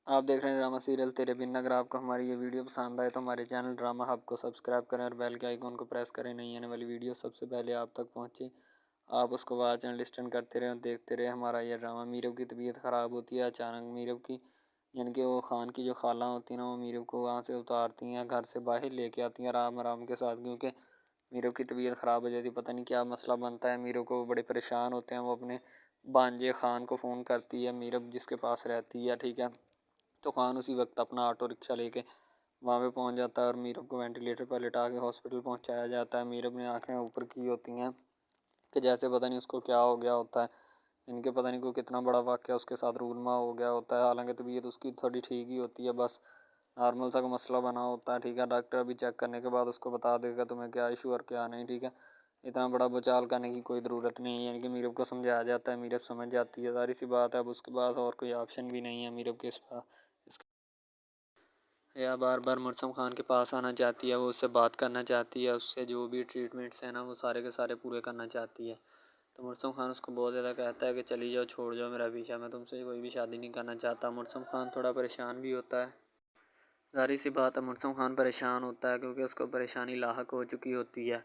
آپ دیکھ رہے ہیں ڈرامہ سیریل تیرے بن۔ اگر آپ کو ہماری یہ ویڈیو پسند آئے تو ہمارے چینل ڈرامہ ہب کو سبسکرائب کریں اور بیل کے آئیکن کو پریس کریں، نئی آنے والی ویڈیو سب سے پہلے آپ تک پہنچے۔ آپ اس کو واچ اینڈ لسٹن کرتے رہیں اور دیکھتے رہیں ہمارا یہ ڈرامہ۔ میرو کی طبیعت خراب ہوتی ہے اچانک۔ میرو کی یعنی کہ وہ خان کی جو خالہ ہوتی ہیں نا، وہ میرو کو وہاں سے اتارتی ہیں، گھر سے باہر لے کے آتی ہیں آرام آرام کے ساتھ، کیونکہ میرو کی طبیعت خراب ہو جاتی ہے۔ پتہ نہیں کیا مسئلہ بنتا ہے، میرو کو بڑے پریشان ہوتے ہیں۔ وہ اپنے بھانجے خان کو فون کرتی ہے، میرو جس کے پاس رہتی ہے، ٹھیک ہے، تو خان اسی وقت اپنا آٹو رکشہ لے کے وہاں پہ پہنچ جاتا ہے اور میرو کو وینٹیلیٹر پر لٹا کے ہاسپٹل پہنچایا جاتا ہے۔ میرو نے آنکھیں اوپر کی ہوتی ہیں کہ جیسے پتہ نہیں اس کو کیا ہو گیا ہوتا ہے، ان کے پتہ نہیں کوئی کتنا بڑا واقعہ اس کے ساتھ رونما ہو گیا ہوتا ہے۔ حالانکہ طبیعت اس کی تھوڑی ٹھیک ہی ہوتی ہے، بس نارمل سا کوئی مسئلہ بنا ہوتا ہے، ٹھیک ہے۔ ڈاکٹر ابھی چیک کرنے کے بعد اس کو بتا دے گا تمہیں کیا ایشو اور کیا نہیں، ٹھیک ہے۔ اتنا بڑا بچال کرنے کی کوئی ضرورت نہیں ہے، یعنی کہ میرو کو سمجھایا جاتا ہے، میرو سمجھ جاتی ہے، ظاہر سی بات ہے۔ اب اس کے پاس اور کوئی آپشن بھی نہیں ہے میرو کے یا بار بار مرسم خان کے پاس آنا چاہتی ہے، وہ اس سے بات کرنا چاہتی ہے، اس سے جو بھی ٹریٹمنٹس ہیں نا وہ سارے کے سارے پورے کرنا چاہتی ہے۔ تو مرسم خان اس کو بہت زیادہ کہتا ہے کہ چلی جاؤ، چھوڑ جاؤ میرا پیچھا، میں تم سے کوئی بھی شادی نہیں کرنا چاہتا۔ مرسم خان تھوڑا پریشان بھی ہوتا ہے، ظاہر سی بات ہے مرسم خان پریشان ہوتا ہے کیونکہ اس کو پریشانی لاحق ہو چکی ہوتی ہے۔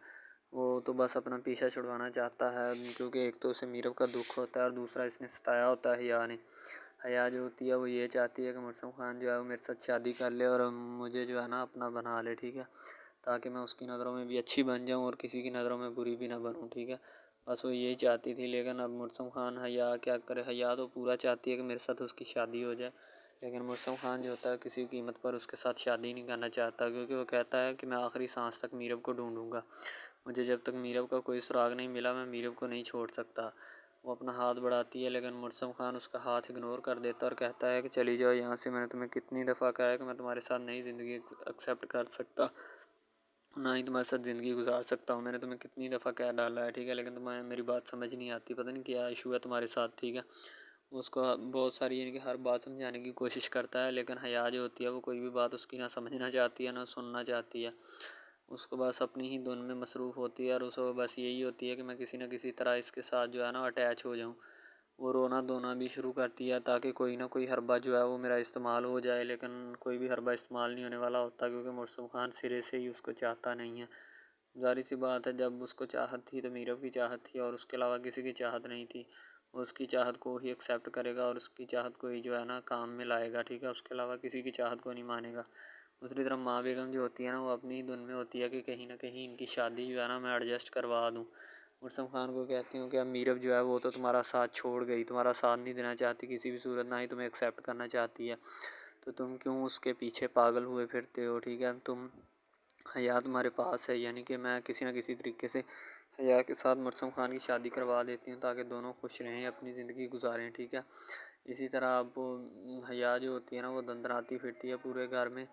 وہ تو بس اپنا پیچھا چھڑوانا چاہتا ہے، کیونکہ ایک تو اسے میرو کا دکھ ہوتا ہے اور دوسرا اس نے ستایا ہوتا ہے حیا نے۔ حیا جو ہوتی ہے وہ یہ چاہتی ہے کہ مرسم خان جو ہے وہ میرے ساتھ شادی کر لے اور مجھے جو ہے نا اپنا بنا لے، ٹھیک ہے، تاکہ میں اس کی نظروں میں بھی اچھی بن جاؤں اور کسی کی نظروں میں بری بھی نہ بنوں، ٹھیک ہے۔ بس وہ یہی چاہتی تھی، لیکن اب مرسم خان حیا کیا کرے۔ حیا تو پورا چاہتی ہے کہ میرے ساتھ اس کی شادی ہو جائے، لیکن مرسم خان جو ہوتا ہے کسی قیمت پر اس کے ساتھ شادی نہیں کرنا چاہتا، کیونکہ وہ کہتا ہے کہ میں آخری سانس تک میرو کو ڈھونڈوں گا، مجھے جب تک میرو کا کوئی سراغ نہیں ملا میں میرو کو نہیں چھوڑ سکتا۔ وہ اپنا ہاتھ بڑھاتی ہے، لیکن مرسم خان اس کا ہاتھ اگنور کر دیتا ہے اور کہتا ہے کہ چلی جاؤ یہاں سے، میں نے تمہیں کتنی دفعہ کہا ہے کہ میں تمہارے ساتھ نئی زندگی ایکسیپٹ کر سکتا، نہ ہی تمہارے ساتھ زندگی گزار سکتا ہوں، میں نے تمہیں کتنی دفعہ کہہ ڈالا ہے، ٹھیک ہے، لیکن تمہیں میری بات سمجھ نہیں آتی، پتہ نہیں کیا ایشو ہے تمہارے ساتھ، ٹھیک ہے۔ اس کو بہت ساری یعنی کہ ہر بات سمجھانے کی کوشش کرتا ہے، لیکن حیا جو ہوتی ہے وہ کوئی بھی بات اس کی نہ سمجھنا چاہتی ہے نہ سننا چاہتی ہے۔ اس کو بس اپنی ہی دھن میں مصروف ہوتی ہے اور اس کو بس یہی ہوتی ہے کہ میں کسی نہ کسی طرح اس کے ساتھ جو ہے نا اٹیچ ہو جاؤں۔ وہ رونا دھونا بھی شروع کرتی ہے تاکہ کوئی نہ کوئی حربہ جو ہے وہ میرا استعمال ہو جائے، لیکن کوئی بھی حربہ استعمال نہیں ہونے والا ہوتا، کیونکہ مرسم خان سرے سے ہی اس کو چاہتا نہیں ہے۔ ظاہر سی بات ہے، جب اس کو چاہت تھی تو میرو کی چاہت تھی اور اس کے علاوہ کسی کی چاہت نہیں تھی۔ وہ اس کی چاہت کو ہی ایکسیپٹ کرے گا اور اس کی چاہت کو ہی جو ہے نا کام میں لائے گا، ٹھیک ہے، اس کے علاوہ کسی کی چاہت کو نہیں مانے گا۔ دوسری طرف ماں بیگم جو ہوتی ہے نا وہ اپنی ہی دھن میں ہوتی ہے کہ کہیں نہ کہیں ان کی شادی جو ہے نا میں ایڈجسٹ کروا دوں۔ مرسم خان کو کہتی ہوں کہ اب میرو جو ہے وہ تو تمہارا ساتھ چھوڑ گئی، تمہارا ساتھ نہیں دینا چاہتی کسی بھی صورت، نہ ہی تمہیں ایکسیپٹ کرنا چاہتی ہے، تو تم کیوں اس کے پیچھے پاگل ہوئے پھرتے ہو، ٹھیک ہے۔ تم حیا تمہارے پاس ہے، یعنی کہ میں کسی نہ کسی طریقے سے حیا کے ساتھ مرسم خان کی شادی کروا دیتی ہوں تاکہ دونوں خوش رہیں، اپنی زندگی گزاریں، ٹھیک ہے۔ اسی طرح اب حیا جو ہوتی ہے نا وہ دندناتی پھرتی ہے پورے گھر میں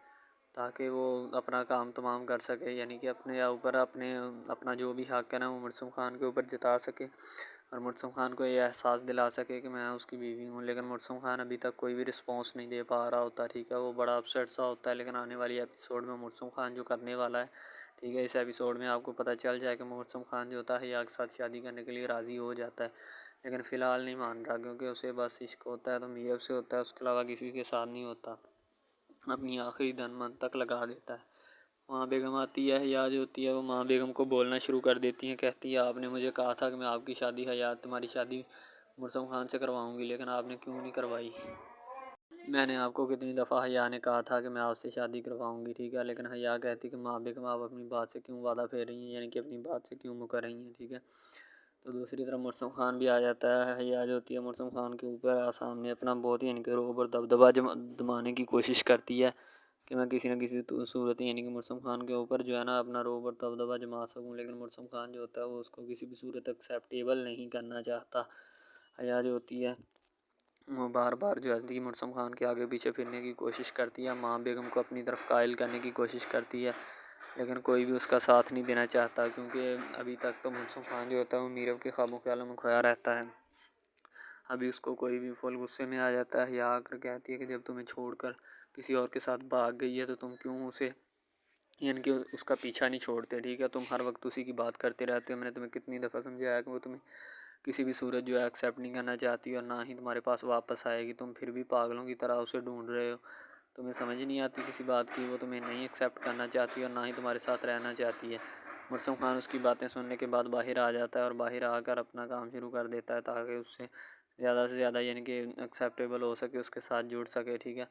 تاکہ وہ اپنا کام تمام کر سکے، یعنی کہ اپنے اوپر اپنا جو بھی حق ہے نا وہ مرسم خان کے اوپر جتا سکے اور مرسم خان کو یہ احساس دلا سکے کہ میں اس کی بیوی ہوں۔ لیکن مرسم خان ابھی تک کوئی بھی رسپانس نہیں دے پا رہا ہوتا، ٹھیک ہے، وہ بڑا اپسیٹ سا ہوتا ہے، لیکن آنے والی ایپیسوڈ میں مرسم خان جو کرنے والا ہے، ٹھیک ہے، اس ایپیسوڈ میں آپ کو پتہ چل جائے کہ مرسم خان جو ہوتا ہے حیا کے ساتھ شادی کرنے کے لیے راضی ہو جاتا ہے، لیکن فی الحال نہیں مان رہا، کیونکہ اسے بس عشق ہوتا ہے تو میرو سے ہوتا ہے، اس کے علاوہ کسی کے ساتھ نہیں ہوتا، اپنی آخری دن من تک لگا دیتا ہے۔ ماں بیگم آتی ہے، حیا جو ہوتی ہے وہ ماں بیگم کو بولنا شروع کر دیتی ہیں، کہتی ہے آپ نے مجھے کہا تھا کہ میں آپ کی شادی حیا تمہاری شادی مرسم خان سے کرواؤں گی، لیکن آپ نے کیوں نہیں کروائی؟ میں نے آپ کو کتنی دفعہ حیا نے کہا تھا کہ میں آپ سے شادی کرواؤں گی، ٹھیک ہے، لیکن حیا کہتی کہ ماں بیگم آپ اپنی بات سے کیوں وعدہ پھیر رہی ہیں، یعنی کہ اپنی بات سے کیوں مکر رہی ہیں، ٹھیک ہے۔ تو دوسری طرف مرسم خان بھی آ جاتا ہے، حیا جو ہوتی ہے مرسم خان کے اوپر سامنے اپنا بہت یعنی کہ روب اور دبدبہ جمانے کی کوشش کرتی ہے کہ میں کسی نہ کسی صورت یعنی کہ مرسم خان کے اوپر جو ہے نا اپنا روب اور دبدبہ جما سکوں، لیکن مرسم خان جو ہوتا ہے وہ اس کو کسی بھی صورت ایکسیپٹیبل نہیں کرنا چاہتا۔ حیا جو ہوتی ہے وہ بار بار جو ہے مرسم خان کے آگے پیچھے پھرنے کی کوشش کرتی ہے، ماں بیگم کو اپنی طرف قائل کرنے کی کوشش کرتی ہے، لیکن کوئی بھی اس کا ساتھ نہیں دینا چاہتا، کیونکہ ابھی تک تو مرسم خان جو ہوتا ہے وہ میرو کے خواب و خیالوں میں کھویا رہتا ہے۔ ابھی اس کو کوئی بھی فل غصے میں آ جاتا ہے، حیا آ کر کہتی ہے کہ جب تمہیں چھوڑ کر کسی اور کے ساتھ بھاگ گئی ہے تو تم کیوں اسے یعنی کہ اس کا پیچھا نہیں چھوڑتے، ٹھیک ہے، تم ہر وقت اسی کی بات کرتے رہتے ہو، میں نے تمہیں کتنی دفعہ سمجھایا کہ وہ تمہیں کسی بھی صورت جو ہے ایکسیپٹ نہیں کرنا چاہتی اور نہ ہی تمہارے پاس واپس آئے گی. تم پھر بھی پاگلوں کی طرح اسے ڈھونڈ رہے ہو. تمہیں سمجھ نہیں آتی کسی بات کی. وہ تمہیں نہیں ایکسیپٹ کرنا چاہتی اور نہ ہی تمہارے ساتھ رہنا چاہتی ہے. مرسم خان اس کی باتیں سننے کے بعد باہر آ جاتا ہے اور باہر آ کر اپنا کام شروع کر دیتا ہے تاکہ اس سے زیادہ یعنی کہ ایکسیپٹیبل ہو سکے، اس کے ساتھ جڑ سکے. ٹھیک ہے،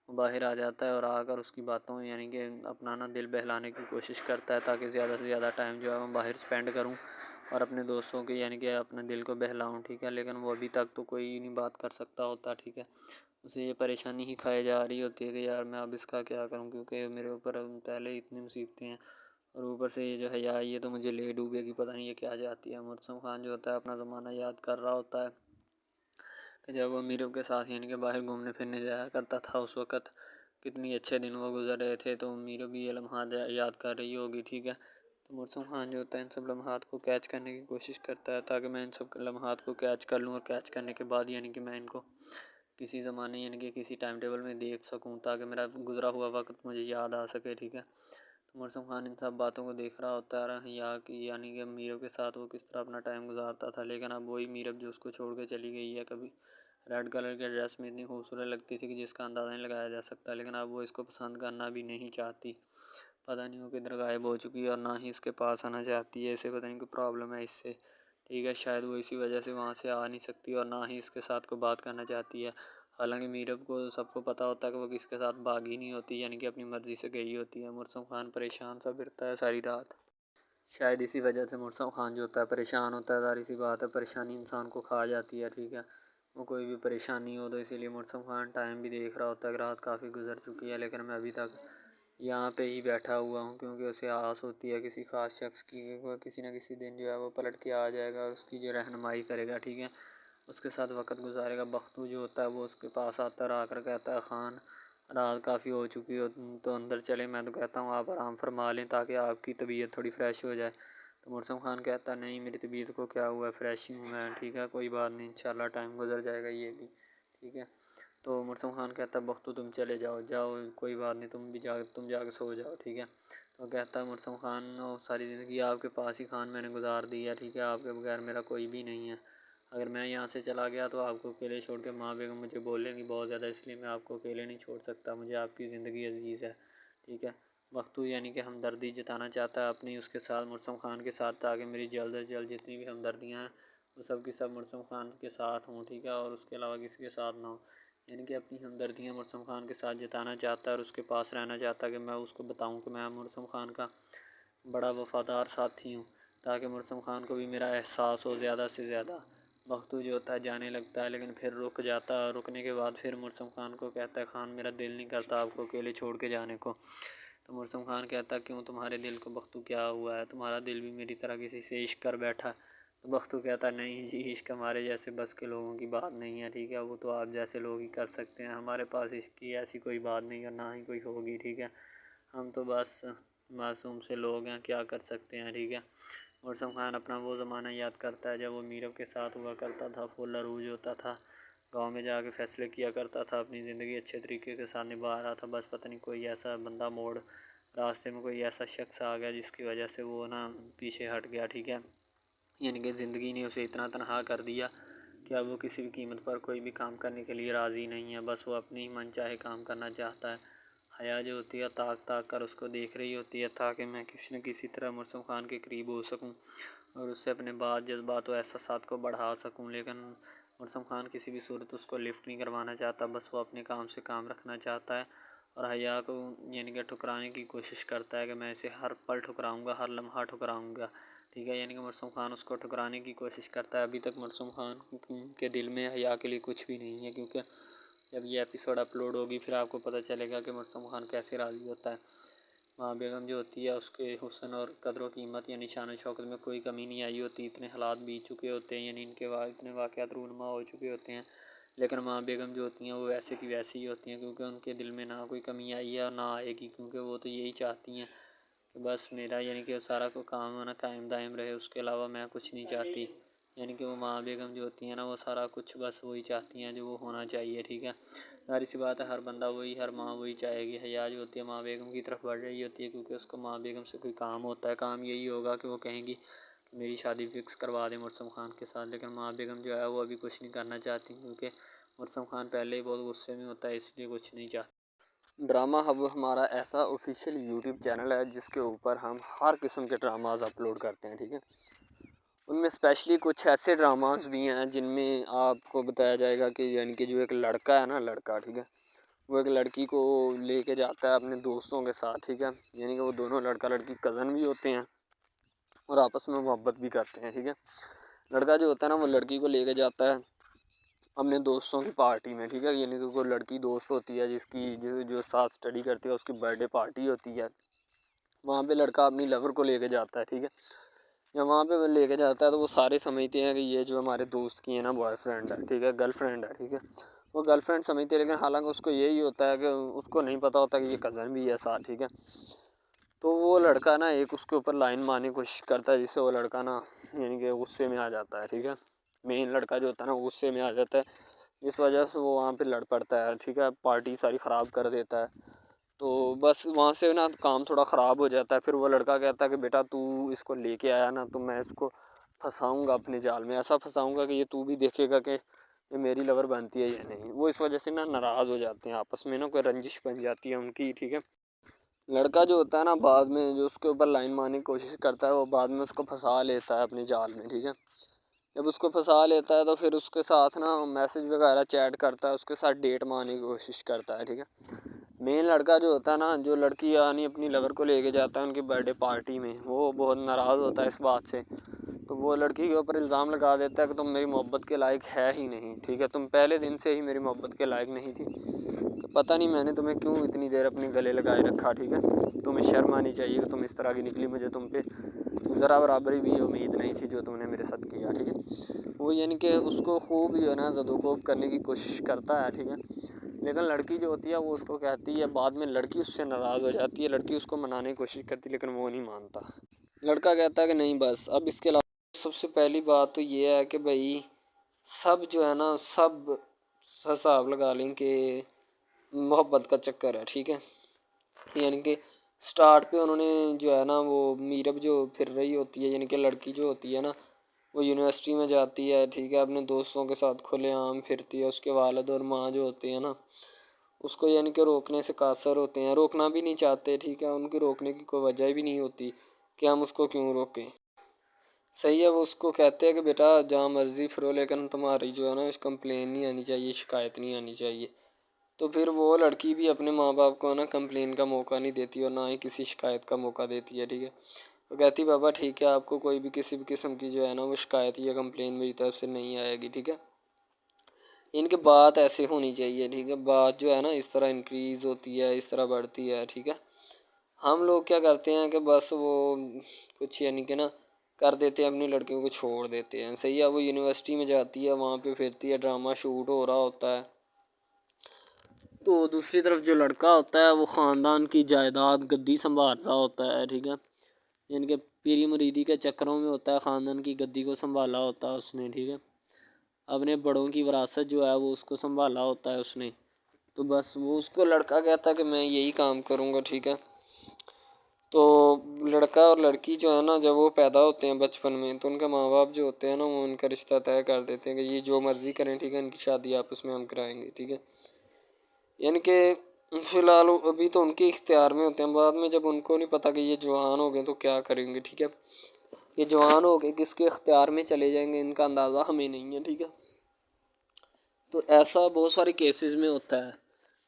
وہ باہر آ جاتا ہے اور آ کر اس کی باتوں یعنی کہ اپنا دل بہلانے کی کوشش کرتا ہے تاکہ زیادہ سے زیادہ ٹائم جو ہے میں باہر اسپینڈ کروں اور اپنے دوستوں کے یعنی کہ اپنے دل کو بہلاؤں. ٹھیک ہے، لیکن وہ ابھی تک تو کوئی نہیں بات کر سکتا ہوتا. ٹھیک ہے، اسے یہ پریشانی ہی کھائے جا رہی ہوتی ہے کہ یار میں اب اس کا کیا کروں، کیونکہ میرے اوپر پہلے اتنی مصیبتیں ہیں اور اوپر سے یہ جو ہے یا یہ تو مجھے لے ڈوبے گی، پتہ نہیں یہ کیا جاتی ہے. مرسم خان جو ہوتا ہے اپنا زمانہ یاد کر رہا ہوتا ہے کہ جب وہ میرب کے ساتھ یعنی کہ باہر گھومنے پھرنے جایا کرتا تھا اس وقت کتنی اچھے دن وہ گزر رہے تھے. تو میرب بھی یہ لمحات یاد کر رہی ہوگی. ٹھیک ہے، تو مرسم خان جو ہوتا ہے ان سب لمحات کو کیچ کرنے کی کوشش کرتا ہے تاکہ میں ان سب لمحات کو کیچ کر لوں اور کیچ کرنے کے بعد یعنی کہ میں ان کو کسی زمانے یعنی کہ کسی ٹائم ٹیبل میں دیکھ سکوں تاکہ میرا گزرا ہوا وقت مجھے یاد آ سکے. ٹھیک ہے، تو مرسم خان ان سب باتوں کو دیکھ رہا ہوتا ہے یعنی کہ میرب کے ساتھ وہ کس طرح اپنا ٹائم گزارتا تھا. لیکن اب وہی میرب جو اس کو چھوڑ کے چلی گئی ہے، کبھی ریڈ کلر کے ڈریس میں اتنی خوبصورت لگتی تھی کہ جس کا اندازہ نہیں لگایا جا سکتا، لیکن اب وہ اس کو پسند کرنا بھی نہیں چاہتی. پتہ نہیں وہ کدھر غائب ہو چکی ہے اور نہ ہی اس کے پاس آنا چاہتی ہے. اسے پتہ نہیں کوئی پرابلم ہے اس سے. ٹھیک ہے، شاید وہ اسی وجہ سے وہاں سے آ نہیں سکتی اور نہ ہی اس کے ساتھ کوئی بات کرنا چاہتی ہے. حالانکہ میرب کو سب کو پتہ ہوتا ہے کہ وہ کس کے ساتھ بھاگی نہیں ہوتی، یعنی کہ اپنی مرضی سے گئی ہوتی ہے. مرسم خان پریشان سا پھرتا ہے ساری رات. شاید اسی وجہ سے مرسم خان جو ہوتا ہے پریشان ہوتا ہے. ظاہر سی بات ہے، پریشانی انسان کو کھا جاتی ہے. ٹھیک ہے، وہ کوئی بھی پریشانی ہو تو اسی لیے مرسم خان ٹائم بھی دیکھ رہا ہوتا ہے کہ رات کافی گزر چکی ہے، لیکن میں ابھی تک یہاں پہ ہی بیٹھا ہوا ہوں کیونکہ اسے آس ہوتی ہے کسی خاص شخص کی کہ وہ کسی نہ کسی دن جو ہے وہ پلٹ کے آ جائے گا اور اس کی جو رہنمائی کرے گا. ٹھیک ہے، اس کے ساتھ وقت گزارے گا. بختو جو ہوتا ہے وہ اس کے پاس آتا ہے اور آ کر کہتا ہے خان رات کافی ہو چکی ہو تو اندر چلے. میں تو کہتا ہوں آپ آرام فرما لیں تاکہ آپ کی طبیعت تھوڑی فریش ہو جائے. تو مرسم خان کہتا ہے نہیں میری طبیعت کو کیا ہوا ہے، فریش ہی ہوں میں. ٹھیک ہے، کوئی بات نہیں، انشاءاللہ ٹائم گزر جائے گا یہ بھی. ٹھیک ہے، تو مرسم خان کہتا ہے بختو تم چلے جاؤ کوئی بات نہیں، تم جا کے سو جاؤ. ٹھیک ہے، تو کہتا ہے مرسم خان ساری زندگی آپ کے پاس ہی خان میں نے گزار دی ہے. ٹھیک ہے، آپ کے بغیر میرا کوئی بھی نہیں ہے. اگر میں یہاں سے چلا گیا تو آپ کو اکیلے چھوڑ کے ماں بیگم مجھے بولیں گی بہت زیادہ، اس لیے میں آپ کو اکیلے نہیں چھوڑ سکتا. مجھے آپ کی زندگی عزیز ہے. ٹھیک ہے، بختو یعنی کہ ہمدردی جتانا چاہتا ہے اپنی اس کے ساتھ مرسم خان کے ساتھ تاکہ میری جلد از جلد جتنی بھی ہمدردیاں ہیں وہ سب کی سب مرسم خان کے ساتھ ہوں. ٹھیک ہے، اور اس کے علاوہ کسی کے ساتھ نہ ہوں. یعنی کہ اپنی ہمدردیاں مرسم خان کے ساتھ جتانا چاہتا ہے اور اس کے پاس رہنا چاہتا ہے کہ میں اس کو بتاؤں کہ میں مرسم خان کا بڑا وفادار ساتھی ہوں تاکہ مرسم خان کو بھی میرا احساس ہو زیادہ سے زیادہ. بختو جو ہوتا ہے جانے لگتا ہے لیکن پھر رک جاتا ہے اور رکنے کے بعد پھر مرسم خان کو کہتا ہے خان میرا دل نہیں کرتا آپ کو اکیلے چھوڑ کے جانے کو. تو مرسم خان کہتا ہے کیوں تمہارے دل کو بختو کیا ہوا ہے، تمہارا دل بھی میری طرح کسی سے عشق کر بیٹھا. تو بختو کہتا ہے نہیں جی، عشق ہمارے جیسے بس کے لوگوں کی بات نہیں ہے. ٹھیک ہے، وہ تو آپ جیسے لوگ ہی کر سکتے ہیں، ہمارے پاس عشق کی ایسی کوئی بات نہیں اور نہ ہی کوئی ہوگی. ٹھیک ہے، ہم تو بس معصوم سے لوگ ہیں، کیا کر سکتے ہیں. ٹھیک ہے، مرسم خان اپنا وہ زمانہ یاد کرتا ہے جب وہ میرب کے ساتھ ہوا کرتا تھا، پھول عروج ہوتا تھا، گاؤں میں جا کے فیصلے کیا کرتا تھا، اپنی زندگی اچھے طریقے کے ساتھ نبھا رہا تھا. بس پتہ نہیں کوئی ایسا بندہ موڑ راستے میں کوئی ایسا شخص آ گیا جس کی وجہ سے وہ پیچھے ہٹ گیا. ٹھیک ہے، یعنی کہ زندگی نے اسے اتنا تنہا کر دیا کہ اب وہ کسی بھی قیمت پر کوئی بھی کام کرنے کے لیے راضی نہیں ہے. بس وہ اپنی ہی من چاہے کام کرنا چاہتا ہے. حیا جو ہوتی ہے تاک تاک کر اس کو دیکھ رہی ہوتی ہے تاکہ میں کسی نہ کسی طرح مرسم خان کے قریب ہو سکوں اور اس سے اپنے جذبات و احساسات کو بڑھا سکوں. لیکن مرسم خان کسی بھی صورت اس کو لفٹ نہیں کروانا چاہتا. بس وہ اپنے کام سے کام رکھنا چاہتا ہے اور حیا کو یعنی کہ ٹھکرانے کی کوشش کرتا ہے کہ میں اسے ہر پل ٹھکراؤں گا، ہر لمحہ ٹھکراؤں گا. ٹھیک ہے، یعنی کہ مرسم خان اس کو ٹھکرانے کی کوشش کرتا ہے. ابھی تک مرسم خان کے دل میں حیا کے لیے کچھ بھی نہیں ہے، کیونکہ جب یہ ایپیسوڈ اپلوڈ ہوگی پھر آپ کو پتہ چلے گا کہ مرسم خان کیسے راضی ہوتا ہے. ماں بیگم جو ہوتی ہے اس کے حسن اور قدر و قیمت یعنی شان و شوکت میں کوئی کمی نہیں آئی ہوتی. اتنے حالات بیت چکے ہوتے ہیں، یعنی ان کے اتنے واقعات رونما ہو چکے ہوتے ہیں، لیکن ماں بیگم جو ہوتی ہیں وہ ویسے کی ویسی ہی ہوتی ہیں کیونکہ ان کے دل میں نہ کوئی کمی آئی ہے اور نہ آئے گی. کیونکہ وہ تو یہی چاہتی ہیں کہ بس میرا یعنی کہ سارا کو کام ہونا قائم دائم رہے، اس کے علاوہ میں کچھ نہیں چاہتی. یعنی کہ وہ ماں بیگم جو ہوتی ہیں نا وہ سارا کچھ بس وہی چاہتی ہیں جو وہ ہونا چاہیے. ٹھیک ہے، ظاہر سی بات ہے ہر بندہ وہی، ہر ماں وہی چاہے گی. حیا جو ہوتی ہے ماں بیگم کی طرف بڑھ رہی ہوتی ہے کیونکہ اس کو ماں بیگم سے کوئی کام ہوتا ہے. کام یہی ہوگا کہ وہ کہیں گی کہ میری شادی فکس کروا دیں مرسم خان کے ساتھ، لیکن ماں بیگم جو ہے وہ ابھی کچھ نہیں کرنا چاہتی، کیونکہ مرسم خان پہلے ہی بہت غصے میں ہوتا ہے، اس لیے کچھ نہیں چاہتا۔ ڈرامہ ہب ہمارا ایسا آفیشیل یوٹیوب چینل ہے جس کے اوپر ہم ہر قسم کے ڈراماز اپلوڈ کرتے ہیں، ٹھیک ہے۔ ان میں اسپیشلی کچھ ایسے ڈراماز بھی ہیں جن میں آپ کو بتایا جائے گا کہ یعنی کہ جو ایک لڑکا ہے نا، لڑکا، ٹھیک ہے، وہ ایک لڑکی کو لے کے جاتا ہے اپنے دوستوں کے ساتھ، ٹھیک ہے، یعنی کہ وہ دونوں لڑکا لڑکی کزن بھی ہوتے ہیں اور آپس میں محبت بھی کرتے ہیں، ٹھیک ہے۔ لڑکا جو ہوتا ہے نا وہ لڑکی کو لے کے جاتا ہے اپنے دوستوں کی پارٹی میں، ٹھیک ہے، یعنی کہ کوئی لڑکی دوست ہوتی ہے جو ساتھ اسٹڈی کرتی ہے، اس کی برتھ ڈے پارٹی ہوتی ہے، وہاں پہ لڑکا اپنی لور کو لے کے جاتا ہے، ٹھیک ہے۔ جب وہاں پہ وہ لے کے جاتا ہے تو وہ سارے سمجھتے ہیں کہ یہ جو ہمارے دوست کی ہے نا بوائے فرینڈ ہے، ٹھیک ہے، گرل فرینڈ ہے، ٹھیک ہے، وہ گرل فرینڈ سمجھتے ہیں، لیکن حالانکہ اس کو یہی ہوتا ہے کہ اس کو نہیں پتہ ہوتا کہ یہ کزن بھی ہے ساتھ، ٹھیک ہے۔ تو وہ لڑکا نا ایک اس کے اوپر لائن مارنے کی کوشش کرتا ہے، جس سے وہ لڑکا نا یعنی کہ غصے میں آ جاتا ہے، ٹھیک ہے، مین لڑکا جو ہوتا ہے نا وہ غصے میں آ جاتا ہے، جس وجہ سے وہ وہاں پہ لڑ پڑتا ہے، ٹھیک ہے، پارٹی ساری خراب کر دیتا ہے۔ تو بس وہاں سے نا کام تھوڑا خراب ہو جاتا ہے، پھر وہ لڑکا کہتا ہے کہ بیٹا تو اس کو لے کے آیا نا تو میں اس کو پھنساؤں گا اپنے جال میں، ایسا پھنساؤں گا کہ یہ تو بھی دیکھے گا کہ یہ میری لور بنتی ہے یا نہیں۔ وہ اس وجہ سے نا ناراض ہو جاتے ہیں، آپس میں نا کوئی رنجش بن جاتی ہے ان کی، ٹھیک ہے۔ لڑکا جو ہوتا ہے نا بعد میں جو اس کے اوپر لائن مارنے کی کوشش کرتا ہے، وہ بعد میں اس کو پھنسا لیتا ہے اپنے جال میں، ٹھیک ہے۔ جب اس کو پھنسا لیتا ہے تو پھر اس کے ساتھ نا میسج وغیرہ چیٹ کرتا ہے، اس کے ساتھ ڈیٹ مارنے کی کوشش کرتا ہے، ٹھیک ہے۔ مین لڑکا جو ہوتا ہے نا، جو لڑکی یعنی اپنی لور کو لے کے جاتا ہے ان کی برتھ ڈے پارٹی میں، وہ بہت ناراض ہوتا ہے اس بات سے، تو وہ لڑکی کے اوپر الزام لگا دیتا ہے کہ تم میری محبت کے لائق ہے ہی نہیں، ٹھیک ہے، تم پہلے دن سے ہی میری محبت کے لائق نہیں تھی، کہ پتہ نہیں میں نے تمہیں کیوں اتنی دیر اپنے گلے لگائے رکھا، ٹھیک ہے، تمہیں شرم آنی چاہیے کہ تم اس طرح کی نکلی، مجھے تم پہ ذرا برابری بھی امید نہیں تھی جو تم نے میرے ساتھ کیا، ٹھیک ہے۔ وہ یعنی کہ اس کو خوب جو ہے نا زد و کوب کرنے کی کوشش کرتا ہے، ٹھیک ہے، لیکن لڑکی جو ہوتی ہے وہ اس کو کہتی ہے، بعد میں لڑکی اس سے ناراض ہو جاتی ہے، لڑکی اس کو منانے کی کوشش کرتی ہے لیکن وہ نہیں مانتا۔ لڑکا کہتا ہے کہ نہیں بس اب اس کے علاوہ سب سے پہلی بات تو یہ ہے کہ بھائی سب جو ہے نا سب حساب لگا لیں کہ محبت کا چکر ہے، ٹھیک ہے، یعنی کہ سٹارٹ پہ انہوں نے جو ہے نا وہ میرب جو پھر رہی ہوتی ہے، یعنی کہ لڑکی جو ہوتی ہے نا وہ یونیورسٹی میں جاتی ہے، ٹھیک ہے، اپنے دوستوں کے ساتھ کھلے عام پھرتی ہے، اس کے والد اور ماں جو ہوتے ہیں نا اس کو یعنی کہ روکنے سے قاصر ہوتے ہیں، روکنا بھی نہیں چاہتے، ٹھیک ہے، ان کی روکنے کی کوئی وجہ بھی نہیں ہوتی کہ ہم اس کو کیوں روکیں، صحیح ہے۔ وہ اس کو کہتے ہیں کہ بیٹا جہاں مرضی پھرو لیکن تمہاری جو ہے نا اس کمپلین نہیں آنی چاہیے، شکایت نہیں آنی چاہیے، تو پھر وہ لڑکی بھی اپنے ماں باپ کو نا کمپلین کا موقع نہیں دیتی اور نہ ہی کسی شکایت کا موقع دیتی ہے، ٹھیک ہے، وہ کہتی بابا ٹھیک ہے آپ کو کوئی بھی کسی بھی قسم کی جو ہے نا وہ شکایت یا کمپلین میری طرف سے نہیں آئے گی، ٹھیک ہے، ان کی بات ایسے ہونی چاہیے، ٹھیک ہے، بات جو ہے نا اس طرح انکریز ہوتی ہے، اس طرح بڑھتی ہے، ٹھیک ہے۔ ہم لوگ کیا کرتے ہیں کہ بس وہ کچھ یعنی کہ نا کر دیتے ہیں، اپنی لڑکیوں کو چھوڑ دیتے ہیں، صحیح ہے، وہ یونیورسٹی میں جاتی ہے، وہاں پہ پھرتی ہے، ڈرامہ شوٹ ہو رہا ہوتا ہے، تو دوسری طرف جو لڑکا ہوتا ہے وہ خاندان کی جائیداد گدی سنبھال رہا ہوتا ہے، ٹھیک ہے، یعنی کہ پیری مریدی کے چکروں میں ہوتا ہے، خاندان کی گدی کو سنبھالا ہوتا ہے اس نے، ٹھیک ہے، اپنے بڑوں کی وراثت جو ہے وہ اس کو سنبھالا ہوتا ہے اس نے، تو بس وہ اس کو لڑکا کہتا ہے کہ میں یہی کام کروں گا، ٹھیک ہے۔ تو لڑکا اور لڑکی جو ہے نا جب وہ پیدا ہوتے ہیں بچپن میں تو ان کے ماں باپ جو ہوتے ہیں نا وہ ان کا رشتہ طے کر دیتے ہیں کہ یہ جو مرضی کریں، ٹھیک ہے، ان کی شادی آپس میں ہم کرائیں گے، ٹھیک ہے، یعنی کہ فی الحال ابھی تو ان کے اختیار میں ہوتے ہیں، بعد میں جب ان کو نہیں پتہ کہ یہ جوان ہو گئے تو کیا کریں گے، ٹھیک ہے، یہ جوان ہو کے کس کے اختیار میں چلے جائیں گے ان کا اندازہ ہمیں نہیں ہے، ٹھیک ہے۔ تو ایسا بہت سارے کیسز میں ہوتا ہے،